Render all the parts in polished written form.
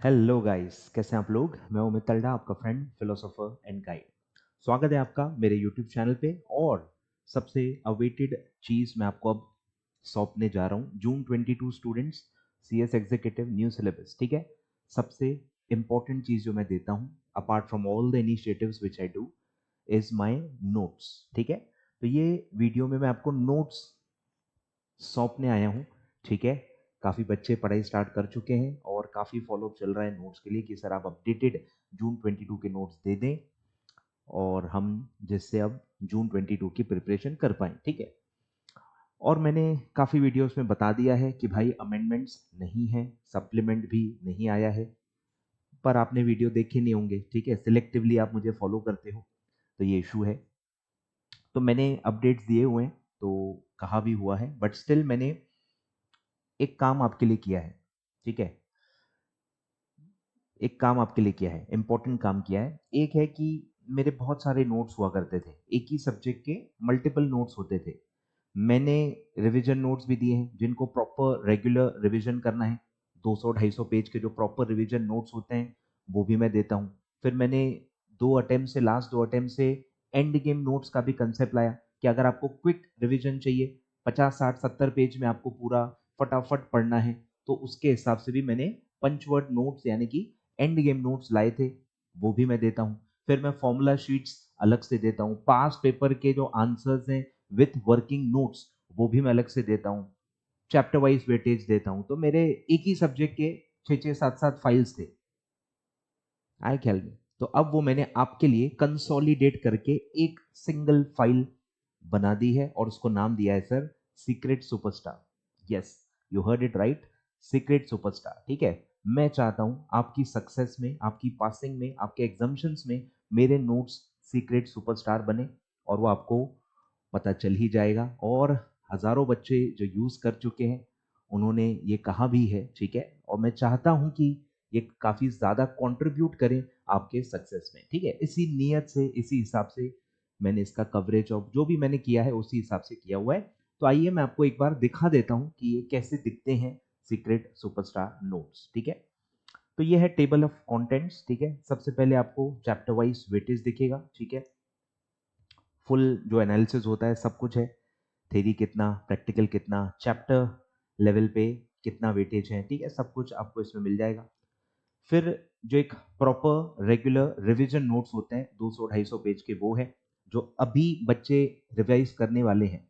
Hello guys, कैसे हैं आप लोग। मैं उमित तलडा, आपका फ्रेंड, फिलोसोफर एंड गाइड। स्वागत है आपका मेरे यूट्यूब चैनल पे। और सबसे अवेटेड चीज़ मैं आपको अब सौंपने जा रहा हूँ। जून 22 students, CS executive new syllabus. ठीक है, सबसे इंपॉर्टेंट चीज़ जो मैं देता हूँ apart from all the initiatives which I do is my notes. ठीक है, तो ये वीडियो में मैं आपको नोट्स सौंपने आया हूँ। ठीक है, काफ़ी बच्चे पढ़ाई स्टार्ट कर चुके हैं और काफ़ी फॉलोअप चल रहा है नोट्स के लिए कि सर आप अपडेटेड जून 22 के नोट्स दे दें और हम जिससे अब जून 22 की प्रिपरेशन कर पाएँ। ठीक है, और मैंने काफ़ी वीडियोस में बता दिया है कि भाई अमेंडमेंट्स नहीं है, सप्लीमेंट भी नहीं आया है, पर आपने वीडियो देखे नहीं होंगे। ठीक है, सिलेक्टिवली आप मुझे फॉलो करते हो तो ये इशू है। तो मैंने अपडेट्स दिए हुए हैं, तो कहा भी हुआ है, बट स्टिल मैंने एक काम आपके लिए किया है। ठीक है, एक काम आपके लिए किया है, इंपॉर्टेंट काम किया है। एक है कि मेरे बहुत सारे नोट्स हुआ करते थे, एक ही सब्जेक्ट के मल्टीपल नोट्स होते थे। मैंने रिवीजन नोट्स भी दिए हैं जिनको प्रॉपर रेगुलर रिवीजन करना है। 200-250 पेज के जो प्रॉपर रिवीजन नोट्स होते हैं वो भी मैं देता हूँ। फिर मैंने लास्ट दो अटेम्प्ट से एंड गेम नोट्स का भी कंसेप्ट लाया कि अगर आपको क्विक रिवीजन चाहिए, 50-60-70 पेज में आपको पूरा फटाफट पढ़ना है, तो उसके हिसाब से भी मैंने पंचवर्ड नोट्स यानी कि एंड गेम नोट्स लाए थे, वो भी मैं देता हूँ। फिर मैं फॉर्मूला शीट्स अलग से देता हूँ। पास पेपर के जो आंसर्स हैं विथ वर्किंग नोट्स वो भी मैं अलग से देता हूँ। चैप्टर वाइज वेटेज देता हूँ। तो मेरे एक ही सब्जेक्ट के 6-6 7-7 फाइल्स थे, आए ख्याल में। तो अब वो मैंने आपके लिए कंसोलिडेट करके एक सिंगल फाइल बना दी है और उसको नाम दिया है sir secret superstar. Yes, you heard it right, secret superstar. ठीक है, मैं चाहता हूं आपकी सक्सेस में, आपकी पासिंग में, आपके एग्जाम्शंस में मेरे नोट्स सीक्रेट सुपरस्टार बने और वो आपको पता चल ही जाएगा। और हजारों बच्चे जो यूज कर चुके हैं उन्होंने ये कहा भी है। ठीक है, और मैं चाहता हूं कि ये काफी ज्यादा कंट्रीब्यूट करें आपके सक्सेस में। ठीक है, इसी नीयत से, इसी हिसाब से मैंने इसका कवरेज ऑफ जो भी मैंने किया है उसी हिसाब से किया हुआ है। तो आइए मैं आपको एक बार दिखा देता हूं कि ये कैसे दिखते हैं सीक्रेट सुपरस्टार नोट्स। ठीक है, तो ये है टेबल ऑफ कंटेंट्स। ठीक है, सबसे पहले आपको चैप्टर वाइज वेटेज दिखेगा। ठीक है, फुल जो एनालिसिस होता है सब कुछ है, थेरी कितना, प्रैक्टिकल कितना, चैप्टर लेवल पे कितना वेटेज है। ठीक है, सब कुछ आपको इसमें मिल जाएगा। फिर जो एक प्रॉपर रेगुलर रिवीजन नोट्स होते हैं 200-250 पेज के, वो है जो अभी बच्चे रिवाइज करने वाले हैं।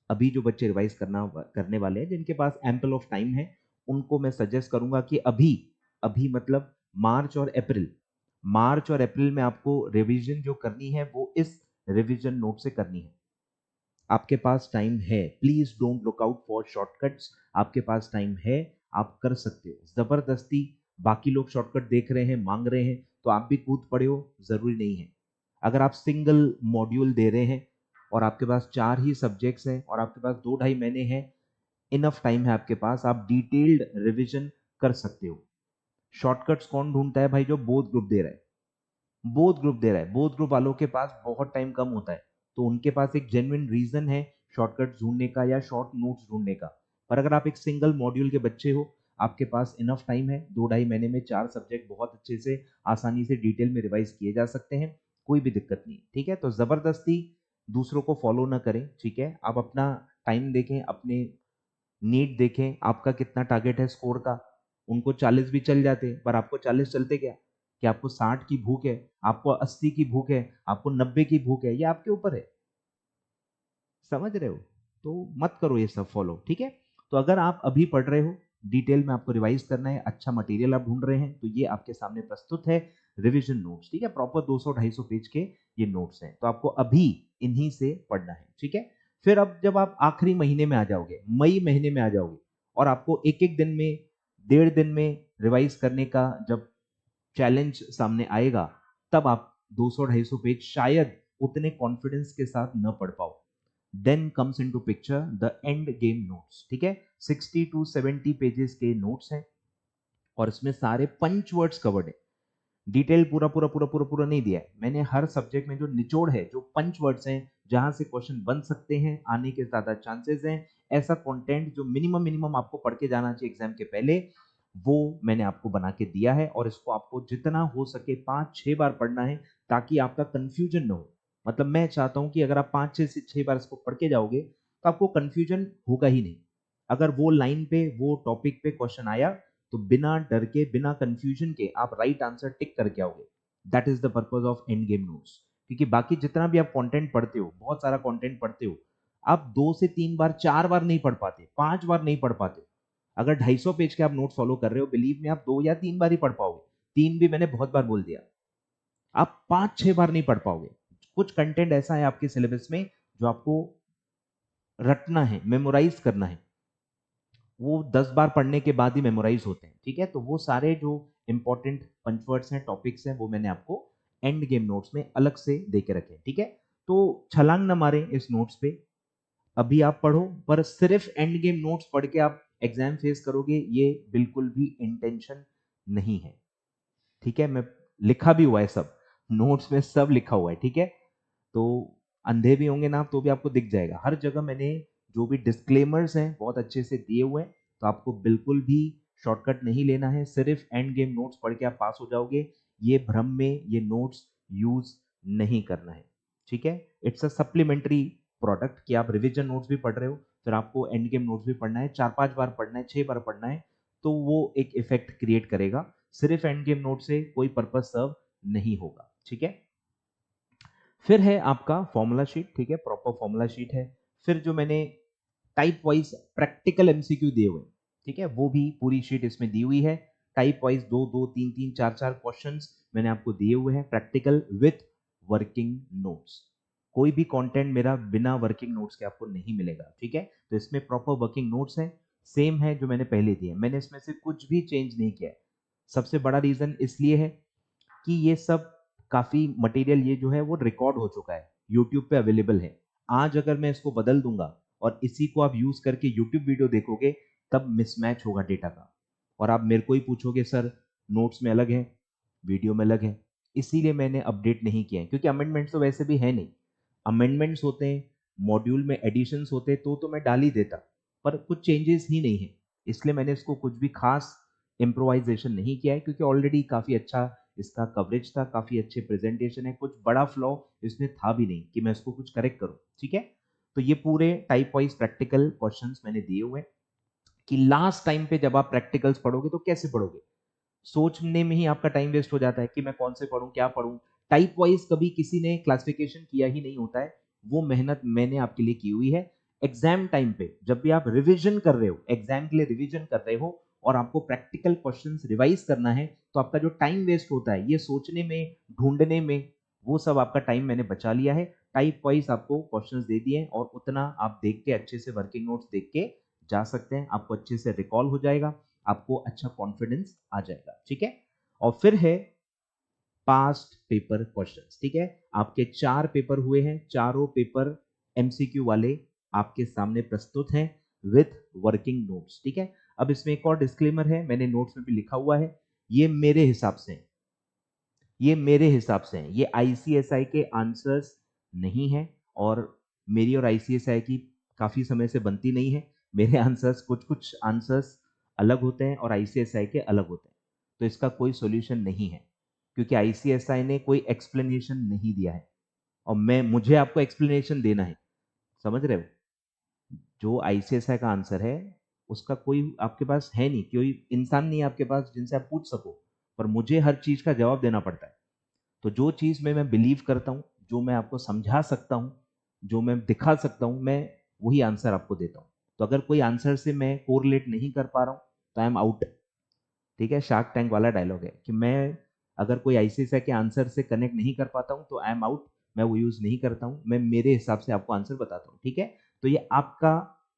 अभी जो बच्चे रिवाइज करने वाले हैं, जिनके पास एम्पल ऑफ टाइम है, उनको मैं सजेस्ट करूंगा कि अभी अभी मतलब मार्च और अप्रैल में आपको रिवीजन जो करनी है वो इस रिवीजन नोट से करनी है। आपके पास टाइम है, please don't look out for shortcuts. आपके पास टाइम है, आप कर सकते हो। जबरदस्ती बाकी लोग शॉर्टकट देख रहे हैं, मांग रहे हैं, तो आप भी कूद पड़े हो, जरूरी नहीं है। अगर आप सिंगल मॉड्यूल दे रहे हैं और आपके पास 4 ही सब्जेक्ट्स हैं और आपके पास 2-2.5 महीने हैं, इनफ टाइम है आपके पास, आप डिटेल्ड रिविजन कर सकते हो। शॉर्टकट्स कौन ढूंढता है भाई? जो बोथ ग्रुप दे रहा है, बोथ ग्रुप वालों के पास बहुत टाइम कम होता है, तो उनके पास एक जेन्युइन रीजन है शॉर्टकट ढूंढने का या शॉर्ट नोट्स ढूंढने का। पर अगर आप एक सिंगल मॉड्यूल के बच्चे हो, आपके पास इनफ टाइम है, 2-2.5 महीने में 4 सब्जेक्ट बहुत अच्छे से, आसानी से डिटेल में रिवाइज किए जा सकते हैं, कोई भी दिक्कत नहीं। ठीक है, तो जबरदस्ती दूसरों को फॉलो ना करें। ठीक है, आप अपना टाइम देखें, अपने नीड देखें, आपका कितना टारगेट है स्कोर का। उनको 40 भी चल जाते, पर आपको 40 चलते क्या कि आपको 60 की भूख है, आपको 80 की भूख है, आपको 90 की भूख है, ये आपके ऊपर है। समझ रहे हो? तो मत करो ये सब फॉलो। ठीक है, तो अगर आप अभी पढ़ रहे हो, डिटेल में आपको रिवाइज करना है, अच्छा मटेरियल आप ढूंढ रहे हैं, तो ये आपके सामने प्रस्तुत है रिवीजन नोट्स। ठीक है, प्रॉपर 200-250 पेज के ये नोट्स हैं, तो आपको अभी इन्हीं से पढ़ना है। ठीक है, फिर अब जब आप आखिरी महीने में आ जाओगे, मई महीने में आ जाओगे, और आपको एक एक दिन में, 1.5 दिन में रिवाइज करने का जब चैलेंज सामने आएगा, तब आप 200-250 पेज शायद उतने कॉन्फिडेंस के साथ न पढ़ पाओ। Then comes into picture the end game notes. ठीक है, 60-70 पेजेस के नोट्स हैं और इसमें सारे पंच वर्ड्स कवर्ड है। डिटेल पूरा नहीं दिया है मैंने। हर सब्जेक्ट में जो निचोड़ है, जो पंच वर्ड्स हैं, जहां से क्वेश्चन बन सकते हैं, आने के ज्यादा चांसेस हैं, ऐसा कंटेंट जो मिनिमम मिनिमम आपको पढ़ के जाना चाहिए एग्जाम के पहले, वो मैंने आपको बना के दिया है और इसको आपको जितना हो सके 5-6 बार पढ़ना है ताकि आपका कंफ्यूजन ना हो। मतलब मैं चाहता हूं कि अगर आप 5-6 से 6 बार इसको पढ़ के जाओगे तो आपको कंफ्यूजन होगा ही नहीं। अगर वो लाइन पे वो टॉपिक पे क्वेश्चन आया तो बिना डर के बिना कंफ्यूजन के आप राइट आंसर टिक करके आओगे। That is the purpose of and game notes. क्योंकि बाकी जितना भी आप कंटेंट पढ़ते हो, बहुत सारा कंटेंट पढ़ते हो, आप 2 से 3 बार 4 बार नहीं पढ़ पाते, 5 बार नहीं पढ़ पाते। अगर 250 पेज के आप नोट फॉलो कर रहे हो, बिलीव में आप 2 या 3 बार ही पढ़ पाओगे। 3 भी मैंने बहुत बार बोल दिया। आप 5-6 बार नहीं पढ़ पाओगे। कुछ कंटेंट ऐसा है आपके सिलेबस में जो आपको रटना है, मेमोराइज करना है। वो 10 बार पढ़ने के बाद ही मेमोराइज होते हैं। ठीक है, तो वो सारे जो इंपॉर्टेंट पंचवर्ड्स हैं, टॉपिक्स हैं, वो मैंने आपको एंड गेम नोट्स में अलग से दे के रखे हैं। ठीक है, तो छलांग ना मारें इस नोट्स पे। अभी आप पढ़ो, पर सिर्फ एंड गेम नोट्स पढ़ के आप एग्जाम फेस करोगे, ये बिल्कुल भी इंटेंशन नहीं है। ठीक है, मैं लिखा भी हुआ है सब, नोट्स में सब लिखा हुआ है। ठीक है, तो अंधे भी होंगे ना आप तो भी आपको दिख जाएगा। हर जगह मैंने जो भी डिस्क्लेमर्स हैं बहुत अच्छे से दिए हुए हैं, तो आपको बिल्कुल भी शॉर्टकट नहीं लेना है। सिर्फ एंड गेम नोट्स पढ़ के आप पास हो जाओगे, ये भ्रम में ये नोट्स यूज नहीं करना है। ठीक है, इट्स अ सप्लीमेंट्री प्रोडक्ट कि आप रिविजन नोट्स भी पढ़ रहे हो, फिर आपको एंड गेम नोट्स भी पढ़ना है, 4-5 बार पढ़ना है, 6 बार पढ़ना है, तो वो एक इफेक्ट क्रिएट करेगा। सिर्फ एंड गेम नोट से कोई पर्पज सर्व नहीं होगा। ठीक है, फिर है आपका फॉर्मूला शीट। ठीक है, प्रॉपर फॉर्मूला शीट है। फिर जो मैंने टाइप वाइज प्रैक्टिकल एमसीक्यू दिए हुए हैं, ठीक है, वो भी पूरी शीट इसमें दी हुई है। टाइप वाइज 2-2, 3-3, 4-4 क्वेश्चंस मैंने आपको दिए हुए हैं, प्रैक्टिकल विथ वर्किंग नोट्स। कोई भी कंटेंट मेरा बिना वर्किंग नोट्स के आपको नहीं मिलेगा। ठीक है, तो इसमें प्रॉपर वर्किंग नोट्स हैं, सेम है जो मैंने पहले दिए। मैंने इसमें से कुछ भी चेंज नहीं किया है। सबसे बड़ा रीजन इसलिए है कि ये सब काफ़ी मटेरियल ये जो है वो रिकॉर्ड हो चुका है, यूट्यूब पे अवेलेबल है। आज अगर मैं इसको बदल दूंगा और इसी को आप यूज करके यूट्यूब वीडियो देखोगे, तब मिसमैच होगा डेटा का, और आप मेरे को ही पूछोगे सर नोट्स में अलग है, वीडियो में अलग है। इसीलिए मैंने अपडेट नहीं किया है, क्योंकि अमेंडमेंट्स तो वैसे भी है नहीं। अमेंडमेंट्स होते हैं, मॉड्यूल में एडिशंस होते हैं, तो मैं डाल ही देता, पर कुछ चेंजेस ही नहीं है। इसलिए मैंने इसको कुछ भी खास इम्प्रोवाइजेशन नहीं किया है, क्योंकि ऑलरेडी काफ़ी अच्छा इसका कवरेज था, काफ़ी अच्छे प्रेजेंटेशन है, कुछ बड़ा फ्लॉ इसमें था भी नहीं कि मैं इसको कुछ करेक्ट करूं। ठीक है, तो ये पूरे टाइप वाइज प्रैक्टिकल क्वेश्चंस मैंने दिए हुए हैं कि लास्ट टाइम पे जब आप प्रैक्टिकल्स पढ़ोगे तो कैसे पढ़ोगे। सोचने में ही आपका टाइम वेस्ट हो जाता है कि मैं कौन से पढ़ूं, क्या पढ़ूं। टाइप वाइज कभी किसी ने क्लासिफिकेशन किया ही नहीं होता है, वो मेहनत मैंने आपके लिए की हुई है। एग्जाम टाइम पे जब भी आप रिवीजन कर रहे हो, एग्जाम के लिए रिवीजन कर रहे हो और आपको प्रैक्टिकल क्वेश्चंस रिवाइज करना है, तो आपका जो टाइम वेस्ट होता है ये सोचने में, ढूंढने में, वो सब आपका टाइम मैंने बचा लिया है। टाइप वाइज आपको क्वेश्चंस दे दिए और उतना आप देख के अच्छे से वर्किंग नोट्स देख के जा सकते हैं, आपको अच्छे से रिकॉल हो जाएगा, आपको अच्छा कॉन्फिडेंस आ जाएगा। ठीक है, और फिर है पास्ट पेपर क्वेश्चंस। ठीक है, आपके 4 पेपर हुए हैं, चारों पेपर एमसीक्यू वाले आपके सामने प्रस्तुत हैं विथ वर्किंग नोट्स। ठीक है, अब इसमें एक और डिस्क्लेमर है, मैंने नोट्स में भी लिखा हुआ है, ये मेरे हिसाब से है, ये मेरे हिसाब से है, ये आईसीएसआई के आंसर्स नहीं है, और मेरी और आईसीएसआई की काफी समय से बनती नहीं है। मेरे आंसर्स, कुछ कुछ आंसर्स अलग होते हैं और आईसीएसआई के अलग होते हैं, तो इसका कोई सॉल्यूशन नहीं है, क्योंकि आईसीएसआई ने कोई एक्सप्लेनेशन नहीं दिया है और मुझे आपको एक्सप्लेनेशन देना है। समझ रहे हो, जो आईसीएसआई का आंसर है उसका कोई आपके पास है नहीं, कोई इंसान नहीं है आपके पास जिनसे आप पूछ सको, पर मुझे हर चीज का जवाब देना पड़ता है। तो जो चीज़ में मैं बिलीव करता हूँ, जो मैं आपको समझा सकता हूँ, जो मैं दिखा सकता हूँ, मैं वही आंसर आपको देता हूँ। तो अगर कोई आंसर से मैं कोरिलेट नहीं कर पा रहा हूँ तो आई एम आउट। ठीक है, शार्क टैंक वाला डायलॉग है कि मैं अगर कोई आईसीएसआई के आंसर से कनेक्ट नहीं कर पाता हूँ तो आई एम आउट, मैं वो यूज नहीं करता हूँ, मैं मेरे हिसाब से आपको आंसर बताता हूँ। ठीक है, तो ये आपका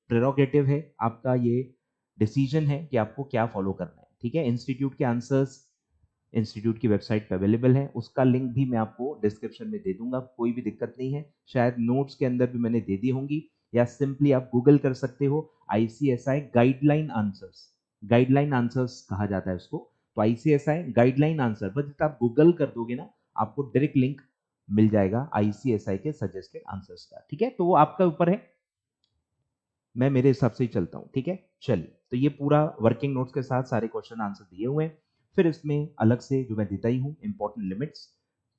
प्रेरोगेटिव है, आपका ये डिसीजन है कि आपको क्या फॉलो करना है। ठीक है, इंस्टीट्यूट के आंसर्स इंस्टीट्यूट की वेबसाइट पे अवेलेबल है, उसका लिंक भी मैं आपको डिस्क्रिप्शन में दे दूंगा, कोई भी दिक्कत नहीं है। शायद नोट्स के अंदर भी मैंने दे दी होंगी, या सिंपली आप गूगल कर सकते हो ICSI guideline answers. Guideline answers कहा जाता है उसको, तो आईसीएसआई गाइडलाइन आंसर बस आप गूगल कर दोगे ना, आपको डायरेक्ट लिंक मिल जाएगा आईसीएसआई के सजेस्टेड आंसर्स का। ठीक है, तो वो आपका ऊपर है, मैं मेरे हिसाब से ही चलता हूँ। ठीक है, चलिए तो ये पूरा वर्किंग नोट्स के साथ सारे क्वेश्चन आंसर दिए हुए हैं। फिर इसमें अलग से जो मैं देता ही हूँ इंपॉर्टेंट लिमिट्स,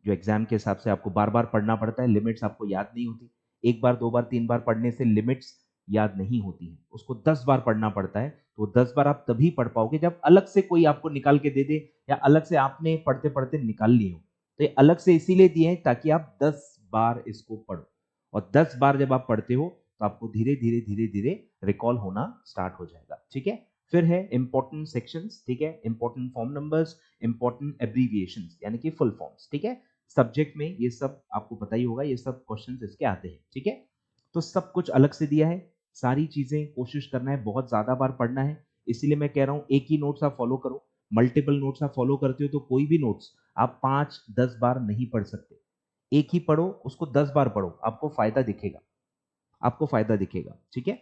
जो एग्जाम के हिसाब से आपको बार बार पढ़ना पड़ता है, लिमिट्स आपको याद नहीं होती। एक बार, दो बार, तीन बार पढ़ने से लिमिट्स याद नहीं होती है, उसको 10 बार पढ़ना पड़ता है। तो 10 बार आप तभी पढ़ पाओगे जब अलग से कोई आपको निकाल के दे दे, या अलग से आपने पढ़ते पढ़ते निकाल लिए हो। तो ये अलग से इसीलिए दिए हैं ताकि आप 10 बार इसको पढ़ो, और 10 बार जब आप पढ़ते हो तो आपको धीरे धीरे धीरे धीरे रिकॉल होना स्टार्ट हो जाएगा। ठीक है, फिर है इंपॉर्टेंट सेक्शंस। ठीक है, important form numbers, important abbreviations यानी कि फुल फॉर्म्स। ठीक है, सब्जेक्ट में ये सब आपको पता ही होगा, ये सब क्वेश्चंस इसके आते हैं। ठीक है, तो सब कुछ अलग से दिया है, सारी चीजें कोशिश करना है, बहुत ज्यादा बार पढ़ना है। इसीलिए मैं कह रहा हूं एक ही नोट्स आप फॉलो करो। मल्टीपल नोट्स आप फॉलो करते हो तो कोई भी नोट्स आप 5-10 बार नहीं पढ़ सकते। एक ही पढ़ो, उसको 10 बार पढ़ो, आपको फायदा दिखेगा, आपको फायदा दिखेगा। ठीक है,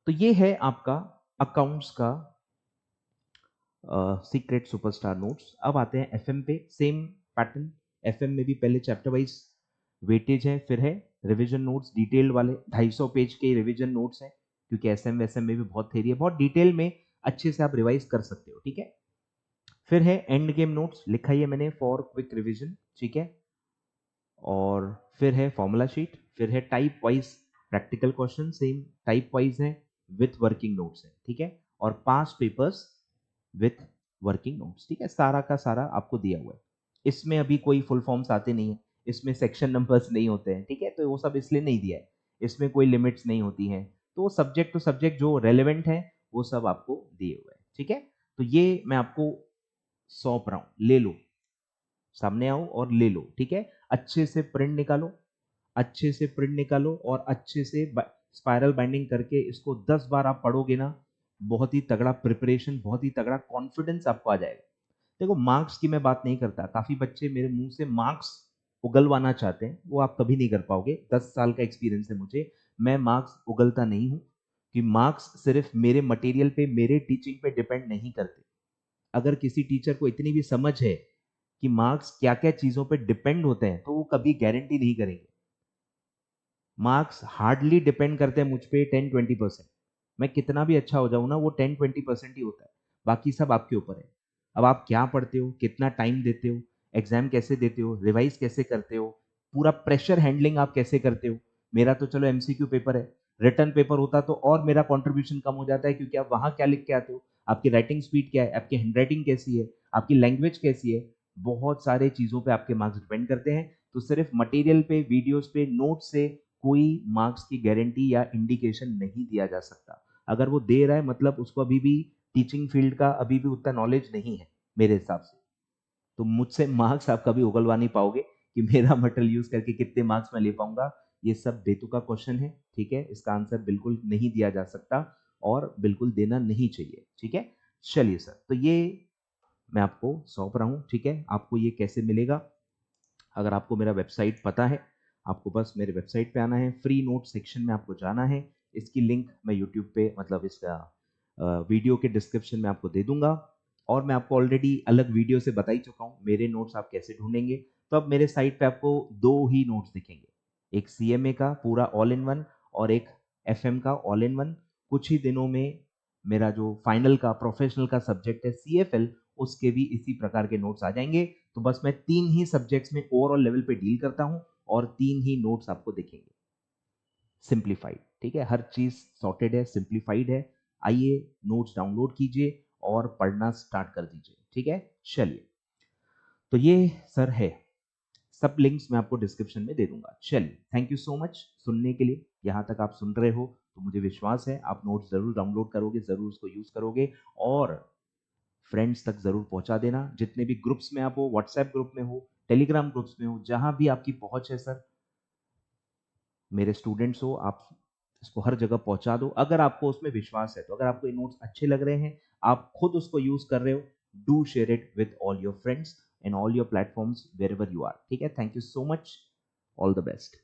तो ये है आपका अकाउंट्स का सीक्रेट सुपरस्टार नोट्स। अब आते हैं एफएम पे, सेम पैटर्न। एफएम में भी पहले चैप्टर वाइज वेटेज है, फिर है रिवीजन नोट्स डिटेल्ड वाले, 250 पेज के रिवीजन नोट्स हैं, क्योंकि एसएम वैसएम में भी बहुत थ्योरी है, बहुत डिटेल में अच्छे से आप रिवाइज कर सकते हो। ठीक है, फिर है एंड गेम नोट्स, लिखा ही है मैंने फॉर क्विक रिवीजन। ठीक है, और फिर है फॉर्मूला शीट, फिर है type wise practical question, same type wise है विथ वर्किंग नोट्स है। ठीक है, और 5 पेपर्स विथ वर्किंग नोट्स। ठीक है, सारा का सारा आपको दिया हुआ है। इसमें अभी कोई फुल फॉर्म्स आते नहीं है, इसमें सेक्शन नंबर्स नहीं होते हैं। ठीक है, तो वो सब इसलिए नहीं दिया है, इसमें कोई लिमिट्स नहीं होती हैं, तो सब्जेक्ट टू सब्जेक्ट जो रेलेवेंट है वो सब आपको दिए हुए हैं। ठीक है, तो ये मैं आपको सौंप रहा हूं, ले लो, सामने आओ और ले लो। ठीक है, अच्छे से प्रिंट निकालो, अच्छे से प्रिंट निकालो, और अच्छे से स्पाइरल बाइंडिंग करके इसको 10 बार आप पढ़ोगे ना, बहुत ही तगड़ा प्रिपरेशन, बहुत ही तगड़ा कॉन्फिडेंस आपको आ जाएगा। देखो, मार्क्स की मैं बात नहीं करता, काफी बच्चे मेरे मुंह से मार्क्स उगलवाना चाहते हैं, वो आप कभी नहीं कर पाओगे। 10 साल का एक्सपीरियंस है मुझे, मैं मार्क्स उगलता नहीं हूं, कि मार्क्स सिर्फ मेरे मटेरियल पे, मेरे टीचिंग पे डिपेंड नहीं करते। अगर किसी टीचर को इतनी भी समझ है कि मार्क्स क्या क्या चीजों पे डिपेंड होते हैं, तो वो कभी गारंटी नहीं करेंगे। मार्क्स हार्डली डिपेंड करते हैं मुझ पे 10-20%। मैं कितना भी अच्छा हो जाऊं ना, वो 10-20% ही होता है, बाकी सब आपके ऊपर है। अब आप क्या पढ़ते हो, कितना टाइम देते हो, एग्जाम कैसे देते हो, रिवाइज कैसे करते हो, पूरा प्रेशर हैंडलिंग आप कैसे करते हो। मेरा तो चलो एमसीक्यू पेपर है, रिटर्न पेपर होता तो और मेरा कॉन्ट्रीब्यूशन कम हो जाता है, क्योंकि आप वहां क्या लिख के आते हो, आपकी राइटिंग स्पीड क्या है, आपकी हैंडराइटिंग कैसी है, आपकी लैंग्वेज कैसी है, बहुत सारे चीजों पे आपके मार्क्स डिपेंड करते हैं। तो सिर्फ मटेरियल पे, वीडियोस पे, नोट से कोई मार्क्स की गारंटी या इंडिकेशन नहीं दिया जा सकता। अगर वो दे रहा है मतलब उसको अभी भी टीचिंग फील्ड का अभी भी उतना नॉलेज नहीं है मेरे हिसाब से। तो मुझसे मार्क्स आप कभी उगलवा नहीं पाओगे कि मेरा मटेरियल यूज करके कितने मार्क्स मैं ले पाऊंगा। ये सब बेतुका क्वेश्चन है। ठीक है, इसका आंसर बिल्कुल नहीं दिया जा सकता, और बिल्कुल देना नहीं चाहिए। ठीक है, चलिए सर, तो ये मैं आपको सौंप रहा हूँ। ठीक है, आपको ये कैसे मिलेगा, अगर आपको मेरा वेबसाइट पता है, आपको बस मेरे वेबसाइट पे आना है, फ्री नोट सेक्शन में आपको जाना है। इसकी लिंक मैं यूट्यूब पे, मतलब इसका वीडियो के डिस्क्रिप्शन में आपको दे दूंगा, और मैं आपको ऑलरेडी अलग वीडियो से बता ही चुका हूँ मेरे नोट्स आप कैसे ढूंढेंगे। तो अब मेरे साइट पे आपको 2 ही नोट्स दिखेंगे, एक सीएमए का पूरा ऑल इन वन, और एक एफएम का ऑल इन वन। कुछ ही दिनों में मेरा जो फाइनल का प्रोफेशनल का सब्जेक्ट है सीएफएल, उसके भी इसी प्रकार के नोट्स आ जाएंगे। तो बस मैं 3 ही सब्जेक्ट्स में ओवरऑल लेवल पे डील करता हूं, और 3 ही नोट्स आपको दिखेंगे सिंप्लीफाइड। ठीक है, हर चीज सॉर्टेड है, सिंप्लीफाइड है। आइए नोट्स डाउनलोड कीजिए और पढ़ना स्टार्ट कर दीजिए। ठीक है, चलिए, तो ये सर है, सब लिंक्स मैं आपको डिस्क्रिप्शन में दे दूंगा। चलिए, थैंक यू सो मच सुनने के लिए। यहाँ तक आप सुन रहे हो तो मुझे विश्वास है आप नोट्स जरूर डाउनलोड करोगे, जरूर उसको यूज करोगे, और फ्रेंड्स तक जरूर पहुंचा देना। जितने भी ग्रुप्स में आप हो, व्हाट्सएप ग्रुप में हो, टेलीग्राम ग्रुप्स में हो, जहां भी आपकी पहुंच है सर, मेरे स्टूडेंट्स हो, आप इसको हर जगह पहुंचा दो। अगर आपको उसमें विश्वास है, तो अगर आपको ये नोट्स अच्छे लग रहे हैं, आप खुद उसको यूज कर रहे हो, do share it with all your friends and all your platforms wherever you are. ठीक है, thank you so much, all the best.